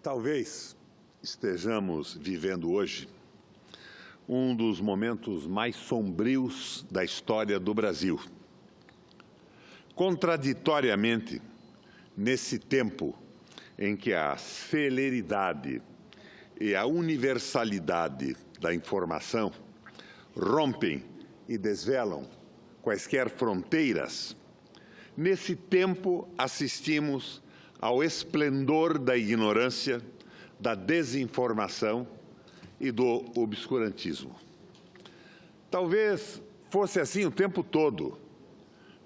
Talvez estejamos vivendo hoje um dos momentos mais sombrios da história do Brasil. Contraditoriamente, nesse tempo em que a celeridade e a universalidade da informação rompem e desvelam quaisquer fronteiras, nesse tempo assistimos ao esplendor da ignorância, da desinformação e do obscurantismo. Talvez fosse assim o tempo todo,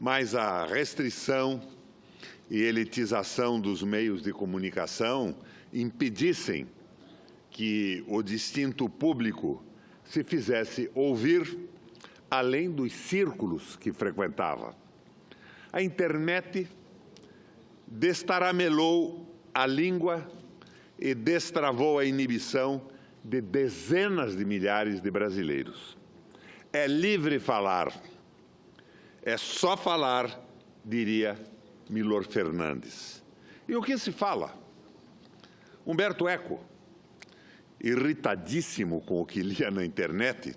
mas a restrição e elitização dos meios de comunicação impedissem que o distinto público se fizesse ouvir além dos círculos que frequentava. A internet destaramelou a língua e destravou a inibição de dezenas de milhares de brasileiros. É livre falar, é só falar, diria Milor Fernandes. E o que se fala? Humberto Eco, irritadíssimo com o que lia na internet,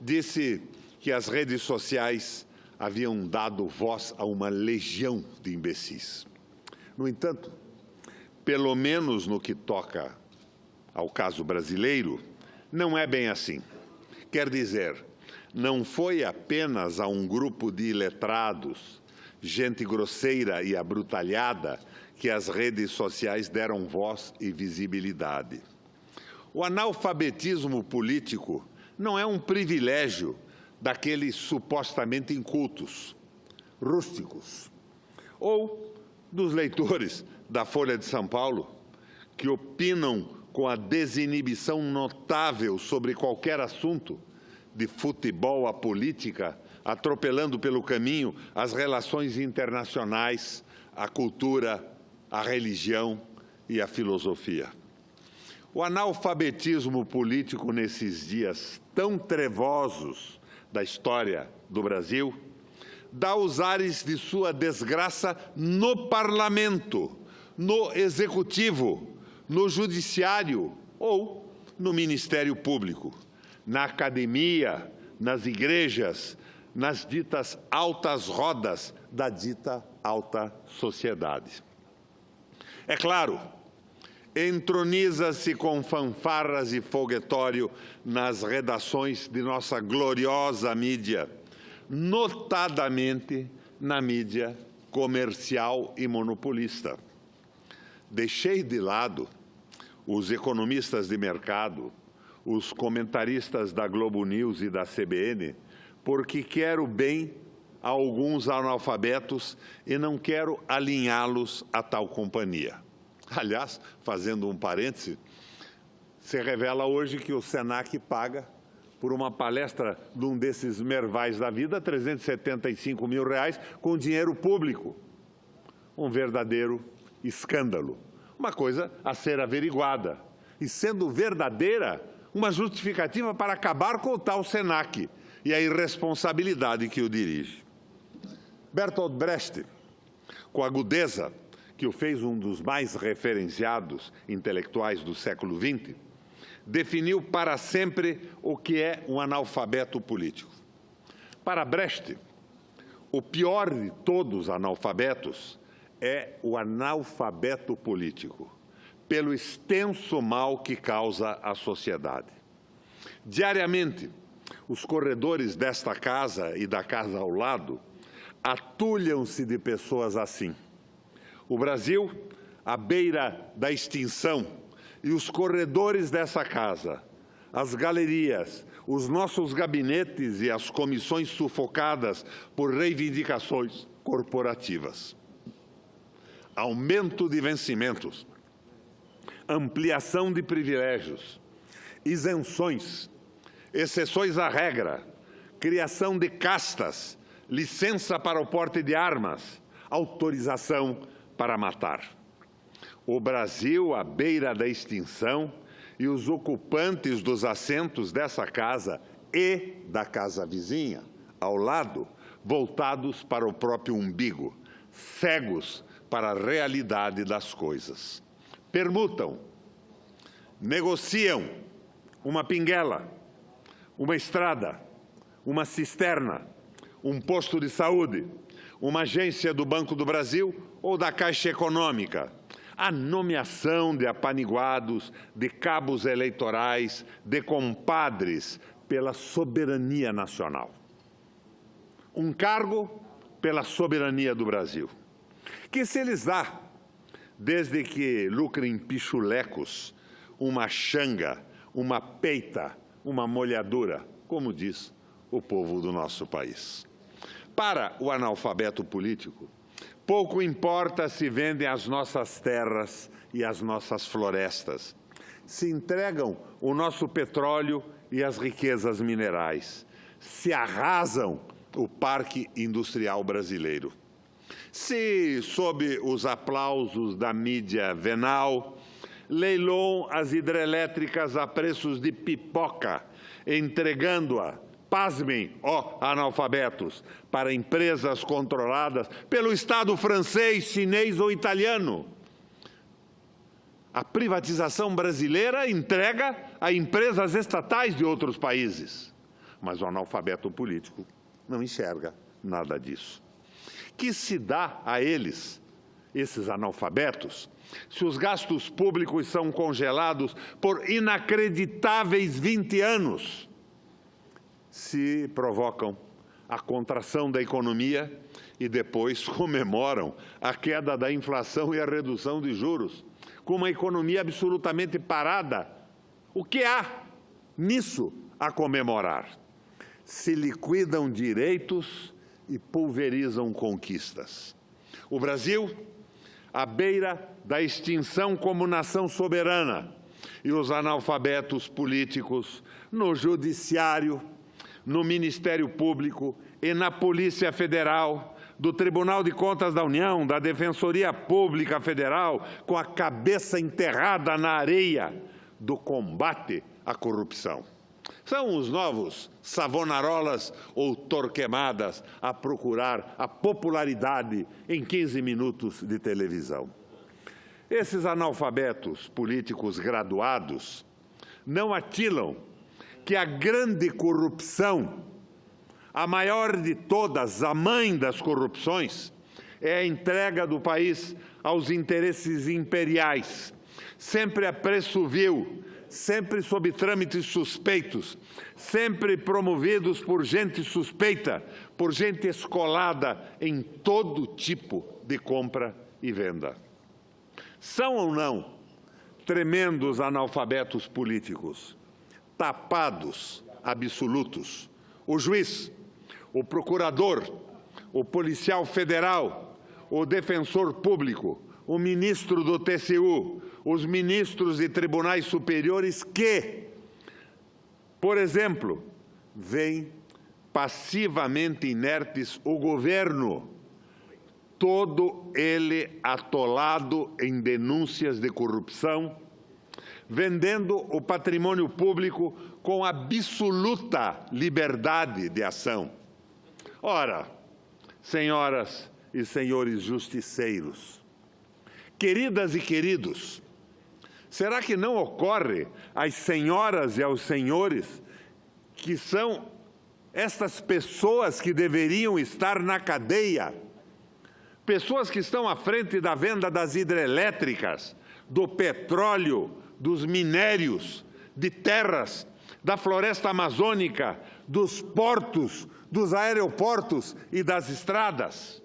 disse que as redes sociais haviam dado voz a uma legião de imbecis. No entanto, pelo menos no que toca ao caso brasileiro, não é bem assim. Quer dizer, não foi apenas a um grupo de iletrados, gente grosseira e abrutalhada, que as redes sociais deram voz e visibilidade. O analfabetismo político não é um privilégio daqueles supostamente incultos, rústicos, ou dos leitores da Folha de São Paulo, que opinam com a desinibição notável sobre qualquer assunto, de futebol à política, atropelando pelo caminho as relações internacionais, a cultura, a religião e a filosofia. O analfabetismo político nesses dias tão trevosos da história do Brasil dá os ares de sua desgraça no parlamento, no executivo, no judiciário ou no Ministério Público, na academia, nas igrejas, nas ditas altas rodas da dita alta sociedade. É claro, entroniza-se com fanfarras e foguetório nas redações de nossa gloriosa mídia, notadamente na mídia comercial e monopolista. Deixei de lado os economistas de mercado, os comentaristas da Globo News e da CBN, porque quero bem a alguns analfabetos e não quero alinhá-los a tal companhia. Aliás, fazendo um parêntese, se revela hoje que o Senac paga por uma palestra de um desses mervais da vida, R$375 mil com dinheiro público. Um verdadeiro escândalo. Uma coisa a ser averiguada. E sendo verdadeira, uma justificativa para acabar com o tal Senac e a irresponsabilidade que o dirige. Bertolt Brecht, com a agudeza que o fez um dos mais referenciados intelectuais do século XX, definiu para sempre o que é um analfabeto político. Para Brecht, o pior de todos os analfabetos é o analfabeto político, pelo extenso mal que causa à sociedade. Diariamente, os corredores desta casa e da casa ao lado atulham-se de pessoas assim. O Brasil, à beira da extinção, e os corredores dessa casa, as galerias, os nossos gabinetes e as comissões sufocadas por reivindicações corporativas. Aumento de vencimentos, ampliação de privilégios, isenções, exceções à regra, criação de castas, licença para o porte de armas, autorização para matar. O Brasil à beira da extinção e os ocupantes dos assentos dessa casa e da casa vizinha, ao lado, voltados para o próprio umbigo, cegos para a realidade das coisas. permutam, negociam uma pinguela, uma estrada, uma cisterna, um posto de saúde, uma agência do Banco do Brasil ou da Caixa Econômica, a nomeação de apaniguados, de cabos eleitorais, de compadres pela soberania nacional. Um cargo pela soberania do Brasil, que se lhes dá, desde que lucrem pichulecos, uma xanga, uma peita, uma molhadura, como diz o povo do nosso país. Para o analfabeto político, pouco importa se vendem as nossas terras e as nossas florestas, se entregam o nosso petróleo e as riquezas minerais, se arrasam o parque industrial brasileiro. Se, sob os aplausos da mídia venal, leiloam as hidrelétricas a preços de pipoca, entregando-a, pasmem, ó analfabetos, para empresas controladas pelo Estado francês, chinês ou italiano. A privatização brasileira entrega a empresas estatais de outros países, mas o analfabeto político não enxerga nada disso. Que se dá a eles, esses analfabetos, se os gastos públicos são congelados por inacreditáveis 20 anos, se provocam a contração da economia e depois comemoram a queda da inflação e a redução de juros, com uma economia absolutamente parada. O que há nisso a comemorar? Se liquidam direitos e pulverizam conquistas. O Brasil, à beira da extinção como nação soberana, e os analfabetos políticos no Judiciário, no Ministério Público e na Polícia Federal, do Tribunal de Contas da União, da Defensoria Pública Federal, com a cabeça enterrada na areia do combate à corrupção. São os novos Savonarolas ou Torquemadas a procurar a popularidade em 15 minutos de televisão. Esses analfabetos políticos graduados não atilam que a grande corrupção, a maior de todas, a mãe das corrupções, é a entrega do país aos interesses imperiais, sempre a preço vil, sempre sob trâmites suspeitos, sempre promovidos por gente suspeita, por gente escolada em todo tipo de compra e venda. São ou não tremendos analfabetos políticos, tapados absolutos, o juiz, o procurador, o policial federal, o defensor público, o ministro do TCU, os ministros de tribunais superiores que, por exemplo, veem passivamente inertes o governo, todo ele atolado em denúncias de corrupção, vendendo o patrimônio público com absoluta liberdade de ação. Ora, senhoras e senhores justiceiros, queridas e queridos, será que não ocorre às senhoras e aos senhores que são estas pessoas que deveriam estar na cadeia, pessoas que estão à frente da venda das hidrelétricas, do petróleo, dos minérios, de terras, da floresta amazônica, dos portos, dos aeroportos e das estradas?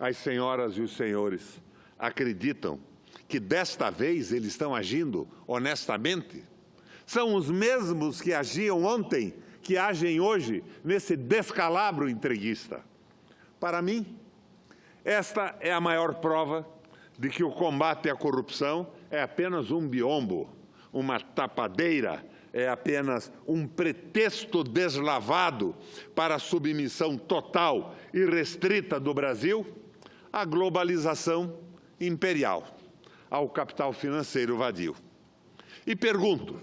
As senhoras e os senhores acreditam que desta vez eles estão agindo honestamente? São os mesmos que agiam ontem, que agem hoje nesse descalabro entreguista. Para mim, esta é a maior prova de que o combate à corrupção é apenas um biombo, uma tapadeira, é apenas um pretexto deslavado para a submissão total e restrita do Brasil à globalização imperial, ao capital financeiro vadio. E pergunto,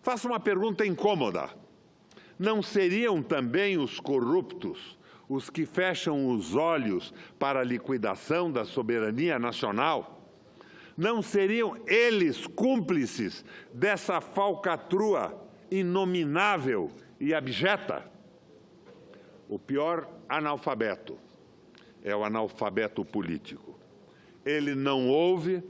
faço uma pergunta incômoda, não seriam também os corruptos os que fecham os olhos para a liquidação da soberania nacional, não seriam eles cúmplices dessa falcatrua inominável e abjeta? O pior analfabeto é o analfabeto político. Ele não ouve,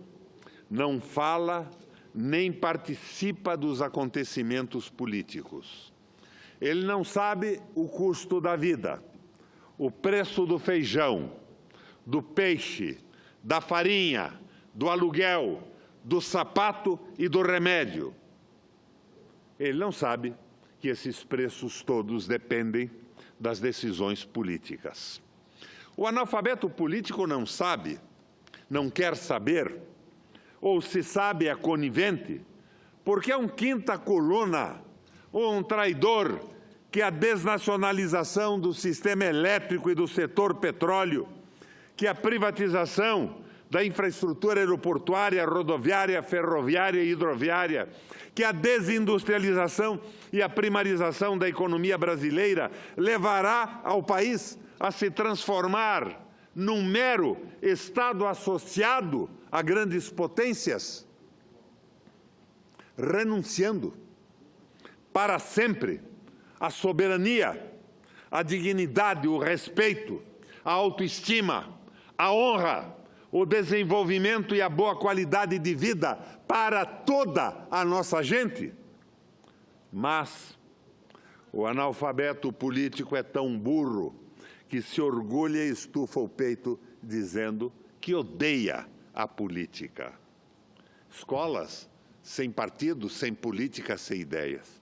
não fala, nem participa dos acontecimentos políticos. Ele não sabe o custo da vida, o preço do feijão, do peixe, da farinha, do aluguel, do sapato e do remédio. Ele não sabe que esses preços todos dependem das decisões políticas. O analfabeto político não sabe, não quer saber, ou se sabe é conivente, porque é um quinta coluna ou um traidor que a desnacionalização do sistema elétrico e do setor petróleo, que a privatização da infraestrutura aeroportuária, rodoviária, ferroviária e hidroviária, que a desindustrialização e a primarização da economia brasileira levará ao país a se transformar num mero Estado associado a grandes potências, renunciando para sempre à soberania, à dignidade, o respeito, a autoestima, a honra, o desenvolvimento e a boa qualidade de vida para toda a nossa gente. Mas o analfabeto político é tão burro que se orgulha e estufa o peito dizendo que odeia a política. Escolas sem partido, sem política, sem ideias.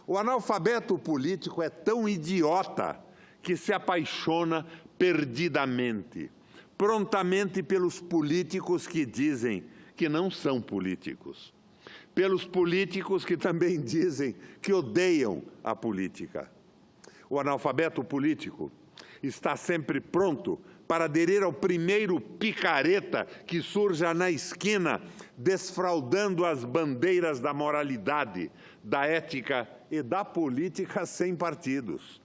O analfabeto político é tão idiota que se apaixona perdidamente, prontamente pelos políticos que dizem que não são políticos, pelos políticos que também dizem que odeiam a política. O analfabeto político está sempre pronto para aderir ao primeiro picareta que surja na esquina, desfraldando as bandeiras da moralidade, da ética e da política sem partidos.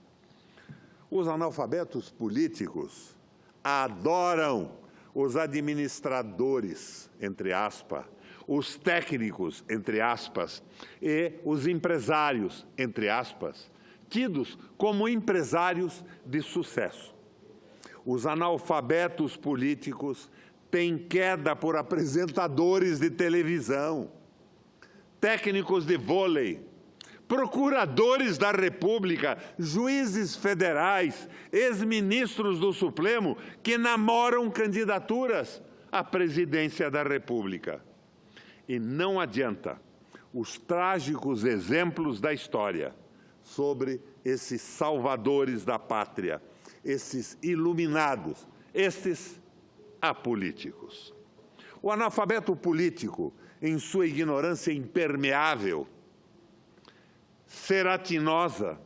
Os analfabetos políticos adoram os administradores, entre aspas, os técnicos, entre aspas, e os empresários, entre aspas, tidos como empresários de sucesso. Os analfabetos políticos têm queda por apresentadores de televisão, técnicos de vôlei, procuradores da República, juízes federais, ex-ministros do Supremo que namoram candidaturas à presidência da República. E não adianta os trágicos exemplos da história sobre esses salvadores da pátria, esses iluminados, estes apolíticos. O analfabeto político, em sua ignorância impermeável, ceratinosa,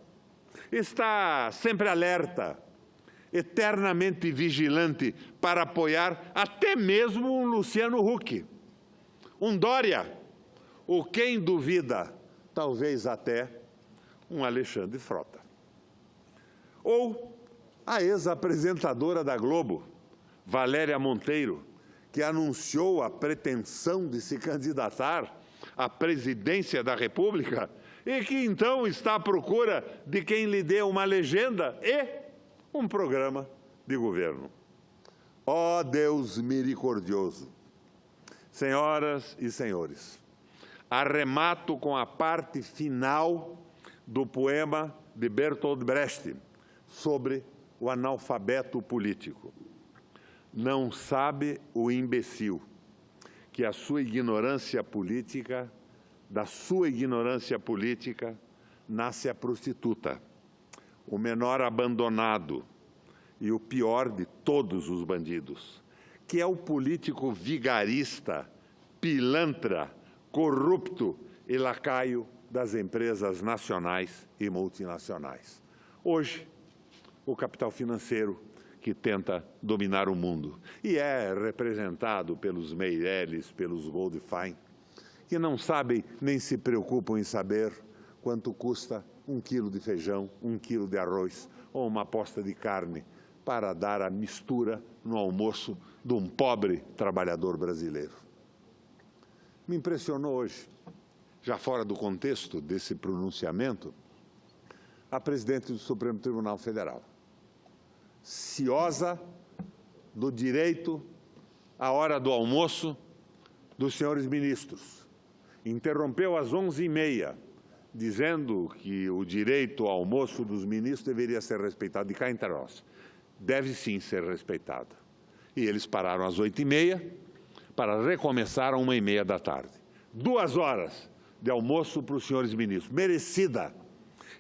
está sempre alerta, eternamente vigilante para apoiar até mesmo um Luciano Huck, um Dória, ou quem duvida, talvez até um Alexandre Frota. Ou a ex-apresentadora da Globo, Valéria Monteiro, que anunciou a pretensão de se candidatar à presidência da República e que então está à procura de quem lhe dê uma legenda e um programa de governo. Ó Deus misericordioso! Senhoras e senhores, arremato com a parte final do poema de Bertolt Brecht sobre o analfabeto político. Não sabe o imbecil que a sua ignorância política, da sua ignorância política, nasce a prostituta, o menor abandonado e o pior de todos os bandidos, que é o político vigarista, pilantra, corrupto e lacaio das empresas nacionais e multinacionais. Hoje, o capital financeiro que tenta dominar o mundo e é representado pelos Meirelles, pelos Goldfein, que não sabem nem se preocupam em saber quanto custa 1 quilo de feijão, 1 quilo de arroz ou uma posta de carne para dar a mistura no almoço de um pobre trabalhador brasileiro. Me impressionou hoje, já fora do contexto desse pronunciamento, a presidente do Supremo Tribunal Federal, ciosa do direito à hora do almoço dos senhores ministros. Interrompeu às 11h30, dizendo que o direito ao almoço dos ministros deveria ser respeitado. E cá entre nós, deve sim ser respeitado. E eles pararam às 8h30 para recomeçar às 1h30 da tarde. 2 horas de almoço para os senhores ministros. Merecida.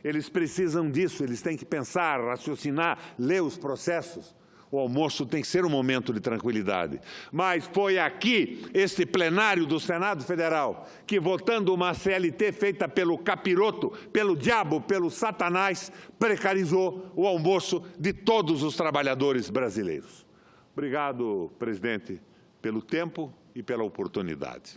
Eles precisam disso, eles têm que pensar, raciocinar, ler os processos. O almoço tem que ser um momento de tranquilidade. Mas foi aqui, este plenário do Senado Federal, que votando uma CLT feita pelo capiroto, pelo diabo, pelo satanás, precarizou o almoço de todos os trabalhadores brasileiros. Obrigado, presidente, pelo tempo e pela oportunidade.